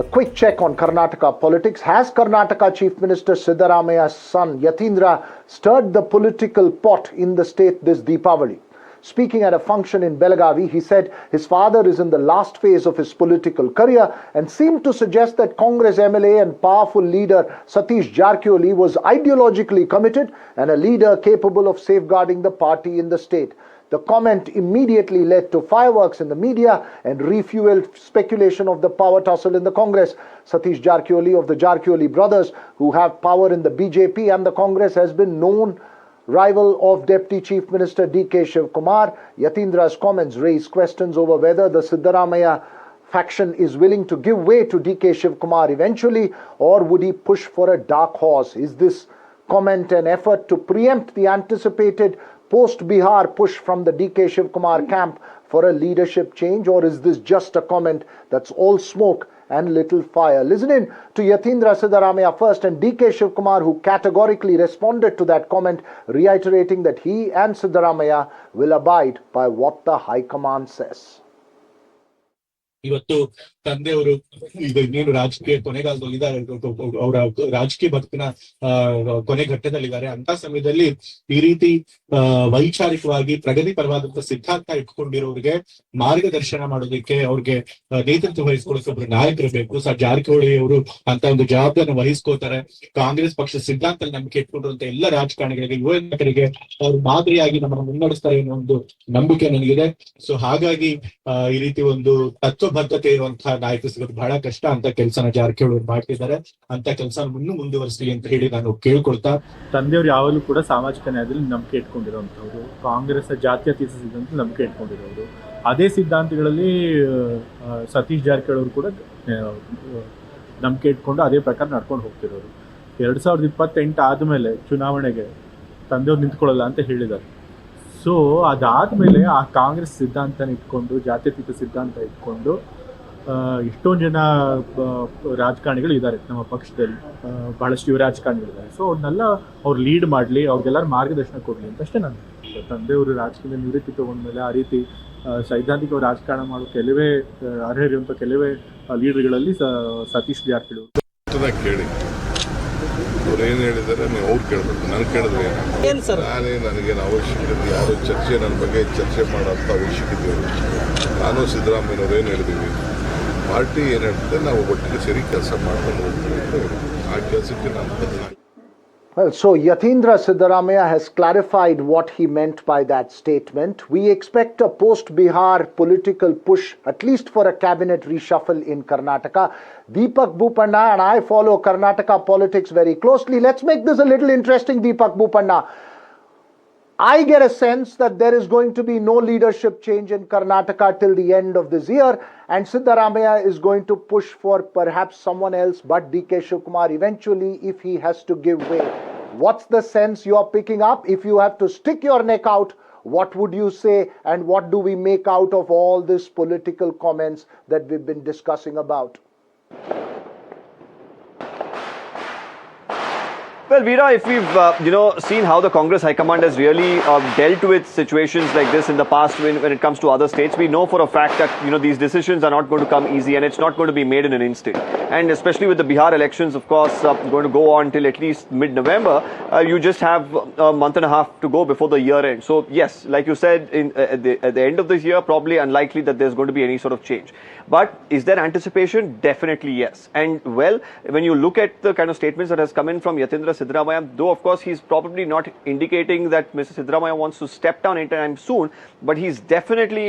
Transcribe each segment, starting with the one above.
A quick check on Karnataka politics. Has Karnataka Chief Minister Siddaramaiah's son Yatheendra stirred the political pot in the state this Deepavali? Speaking at a function in Belagavi, he said his father is in the last phase of his political career and seemed to suggest that Congress MLA and powerful leader Satish Jarkiholi was ideologically committed and a leader capable of safeguarding the party in the state. The comment immediately led to fireworks in the media and refueled speculation of the power tussle in the Congress. Satish Jarkiholi of the Jarkiholi brothers, who have power in the BJP and the Congress, has been known rival of Deputy Chief Minister D.K. Shivkumar. Yateendra's comments raise questions over whether the Siddaramaiah faction is willing to give way to D.K. Shivkumar eventually, or would he push for a dark horse? Is this comment an effort to preempt the anticipated post-Bihar push from the D.K. Shivkumar camp for a leadership change, or is this just a comment that's all smoke and little fire? Listen in to Yatheendra Siddaramaiah first and D.K. Shivkumar, who categorically responded to that comment, reiterating that he and Siddaramaiah will abide by what the High Command says. ಇವತ್ತು ತಂದೆಯವರು ಈಗ ಇನ್ನೇನು ರಾಜಕೀಯ ಕೊನೆಗಾಲದಲ್ಲಿ ಇದ್ದಾರೆ, ಅವರ ರಾಜಕೀಯ ಬದುಕಿನ ಕೊನೆ ಘಟ್ಟದಲ್ಲಿದ್ದಾರೆ. ಅಂತ ಸಮಯದಲ್ಲಿ ಈ ರೀತಿ ವೈಚಾರಿಕವಾಗಿ ಪ್ರಗತಿ ಪರವಾದಂತ ಸಿದ್ಧಾಂತ ಇಟ್ಕೊಂಡಿರೋರಿಗೆ ಮಾರ್ಗದರ್ಶನ ಮಾಡೋದಕ್ಕೆ, ಅವ್ರಿಗೆ ನೇತೃತ್ವ ವಹಿಸ್ಕೊಳ್ಳೋಕೆ ಒಬ್ರು ನಾಯಕರು ಬೇಕು. ಜಾರಕಿಹೊಳಿ ಅವರು ಅಂತ ಒಂದು ಜವಾಬ್ದಾರಿನ ವಹಿಸ್ಕೋತಾರೆ. ಕಾಂಗ್ರೆಸ್ ಪಕ್ಷ ಸಿದ್ಧಾಂತ ನಂಬಿಕೆ ಇಟ್ಕೊಂಡಿರುವಂತ ಎಲ್ಲ ರಾಜಕಾರಣಿಗಳಿಗೆ, ಯುವ ನಾಯಕರಿಗೆ ಅವ್ರು ಮಾದರಿಯಾಗಿ ನಮ್ಮನ್ನು ಮುನ್ನಡೆಸ್ತಾರೆ ಅನ್ನೋ ಒಂದು ನಂಬಿಕೆ ನನಗಿದೆ. ಸೊ ಹಾಗಾಗಿ ಈ ರೀತಿ ಒಂದು ಬದ್ಧತೆ ಇರುವಂತಹ ನಾಯಕ ಸಿಗೋದು ಬಹಳ ಕಷ್ಟ. ಅಂತ ಕೆಲಸನ ಜಾರಕಿಹೊಳಿ ಮಾಡ್ತಿದ್ದಾರೆ. ಅಂತ ಕೆಲಸ ಮುಂದುವರಿಸಲಿ ಅಂತ ಹೇಳಿ ನಾನು ಕೇಳ್ಕೊಳ್ತಾ, ತಂದೆಯವರು ಯಾವಾಗಲೂ ಕೂಡ ಸಾಮಾಜಿಕ ನ್ಯಾಯದಲ್ಲಿ ನಂಬಿಕೆ ಇಟ್ಕೊಂಡಿರುವಂತವ್ರು, ಕಾಂಗ್ರೆಸ್ ಜಾತ್ಯತೀತ ಸಿದ್ಧಾಂತ ನಂಬಿಕೆ ಇಟ್ಕೊಂಡಿರೋರು. ಅದೇ ಸಿದ್ಧಾಂತಗಳಲ್ಲಿ ಸತೀಶ್ ಜಾರಕಿಹೊಳಿ ಅವರು ಕೂಡ ನಂಬಿಕೆ ಇಟ್ಕೊಂಡು ಅದೇ ಪ್ರಕಾರ ನಡ್ಕೊಂಡು ಹೋಗ್ತಿರೋರು. 2028 ಆದ್ಮೇಲೆ ಚುನಾವಣೆಗೆ ತಂದೆಯವ್ರು ನಿಂತ್ಕೊಳ್ಳಲ್ಲ ಅಂತ ಹೇಳಿದ್ದಾರೆ. ಸೊ ಅದಾದ್ಮೇಲೆ ಆ ಕಾಂಗ್ರೆಸ್ ಸಿದ್ಧಾಂತನ ಇಟ್ಕೊಂಡು, ಜಾತ್ಯತೀತ ಸಿದ್ಧಾಂತ ಇಟ್ಕೊಂಡು ಎಷ್ಟೊಂದು ಜನ ರಾಜಕಾರಣಿಗಳು ಇದ್ದಾರೆ ನಮ್ಮ ಪಕ್ಷದಲ್ಲಿ, ಬಹಳಷ್ಟು ಯುವ ರಾಜಕಾರಣಿಗಳಿದ್ದಾರೆ. ಸೊ ಅವ್ರನ್ನೆಲ್ಲ ಅವ್ರು ಲೀಡ್ ಮಾಡಲಿ, ಅವ್ರಿಗೆಲ್ಲರೂ ಮಾರ್ಗದರ್ಶನ ಕೊಡಲಿ ಅಂತ ಅಷ್ಟೇ ನಾನು. ತಂದೆಯವರು ರಾಜಕೀಯದಲ್ಲಿ ನಿವೃತ್ತಿ ತಗೊಂಡ್ಮೇಲೆ ಆ ರೀತಿ ಸೈದ್ಧಾಂತಿಕ ರಾಜಕಾರಣ ಮಾಡೋ ಕೆಲವೇ ಅರ್ಹರಿರುವಂಥ ಕೆಲವೇ ಲೀಡರ್ಗಳಲ್ಲಿ ಸತೀಶ್ ಜಾರಕಿಹೊಳಿ ಕೇಳಿ ಅವ್ರು ಏನು ಹೇಳಿದ್ದಾರೆ ನೀವು ಅವ್ರು ಕೇಳಬೇಕು, ನಾನು ಕೇಳಿದ್ರೆ ನಾನೇ ನನಗೇನು ಅವಶ್ಯಕತೆ, ಯಾವುದೋ ಚರ್ಚೆ ನನ್ನ ಬಗ್ಗೆ ಚರ್ಚೆ ಮಾಡೋಂಥ ಅವಶ್ಯಕತೆ ಇಲ್ಲ. ನಾನು ಸಿದ್ದರಾಮಯ್ಯನವ್ರು ಏನು ಹೇಳಿದ್ದೀವಿ, ಪಾರ್ಟಿ ಏನು ಹೇಳ್ತದೆ ನಾವು ಒಟ್ಟಿಗೆ ಸೇರಿ ಕೆಲಸ ಮಾಡ್ಕೊಂಡು ಹೋಗ್ತೀವಿ ಅಂತ ಹೇಳಿ ಆ ಕೆಲಸಕ್ಕೆ ನಾನು ಬದಲಾಗಿ. Well, so Yatheendra Siddaramaiah has clarified what he meant by that statement. We expect a post-Bihar political push, at least for a cabinet reshuffle in Karnataka. Deepak Boopanda and I follow Karnataka politics very closely. Let's make this a little interesting, Deepak Boopanda. I get a sense that there is going to be no leadership change in Karnataka till the end of this year, and Siddaramaiah is going to push for perhaps someone else but D.K. Shivkumar eventually if he has to give way. What's the sense you are picking up? If you have to stick your neck out, what would you say, and what do we make out of all these political comments that we've been discussing about? Well, Veera, if we've seen how the Congress High Command has really dealt with situations like this in the past when it comes to other states, we know for a fact that these decisions are not going to come easy, and it's not going to be made in an instant. And especially with the Bihar elections, of course, going to go on till at least mid-November, you just have a month and a half to go before the year end. So yes, like you said, at the end of this year, probably unlikely that there's going to be any sort of change. But is there anticipation? Definitely yes. And well, when you look at the kind of statements that has come in from Yatheendra Siddaramaiah, though of course he's probably not indicating that Mr. Siddaramaiah wants to step down anytime soon, but he's definitely,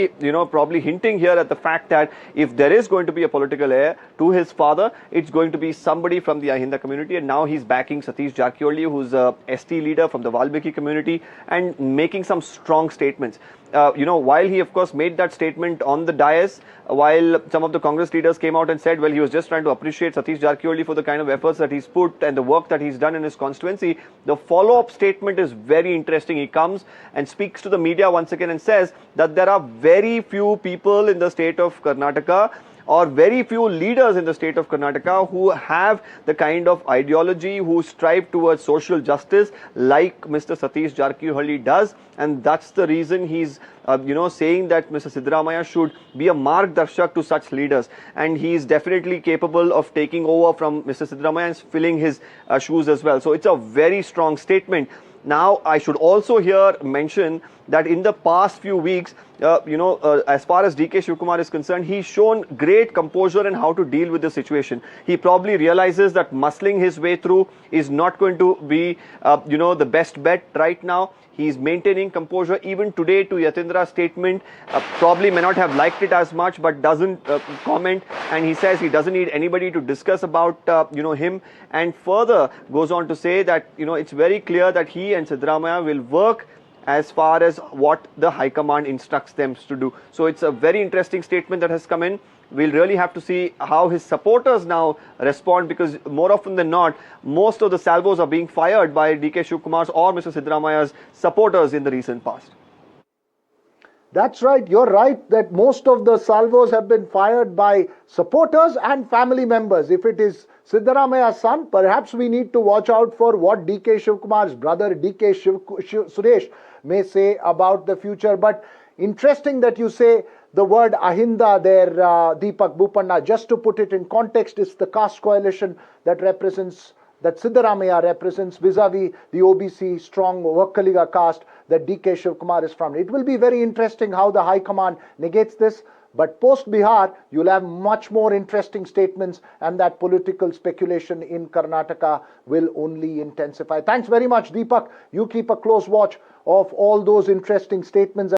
probably hinting here at the fact that if there is going to be a political heir to his father, it's going to be somebody from the AHINDA community, and now he's backing Satish Jarkiholi, who's a ST leader from the Valmiki community, and making some strong statements. While he of course made that statement on the dais, while some of the Congress leaders came out and said, well, he was just trying to appreciate Satish Jarkiholi for the kind of efforts that he's put and the work that he's done in his constituency, the follow-up statement is very interesting. He comes and speaks to the media once again and says that there are very few people in the state of Karnataka or very few leaders in the state of Karnataka who have the kind of ideology, who strive towards social justice like Mr. Satish Jarkiholi does, and that's the reason he's saying that Mr. Siddaramaiah should be a margdarshak to such leaders, and he is definitely capable of taking over from Mr. Siddaramaiah and filling his shoes as well. So it's a very strong statement. Now, I should also here mention that in the past few weeks, as far as DK Shivkumar is concerned, he's shown great composure in how to deal with the situation. He probably realizes that muscling his way through is not going to be, the best bet right now. He's maintaining composure. Even today, to Yateendra's statement, probably may not have liked it as much, but doesn't comment. And he says he doesn't need anybody to discuss about, him. And further goes on to say that, it's very clear that he and Siddaramaiah will work as far as what the High Command instructs them to do. So it's a very interesting statement that has come in. We'll really have to see how his supporters now respond, because more often than not, most of the salvos are being fired by DK Shivkumar's or Mr. Siddaramaiah's supporters in the recent past. That's right. You're right that most of the salvos have been fired by supporters and family members. If it is Siddaramaiah's son, perhaps we need to watch out for what DK Shivkumar's brother DK Suresh may say about the future. But interesting that you say the word AHINDA there, Deepak Bopanna. Just to put it in context, it's the caste coalition that Siddaramaiah represents vis-a-vis the OBC strong Vakkaliga caste that DK Shivkumar is from. It will be very interesting how the High Command negates this. But post-Bihar, you'll have much more interesting statements, and that political speculation in Karnataka will only intensify. Thanks very much, Deepak. You keep a close watch of all those interesting statements.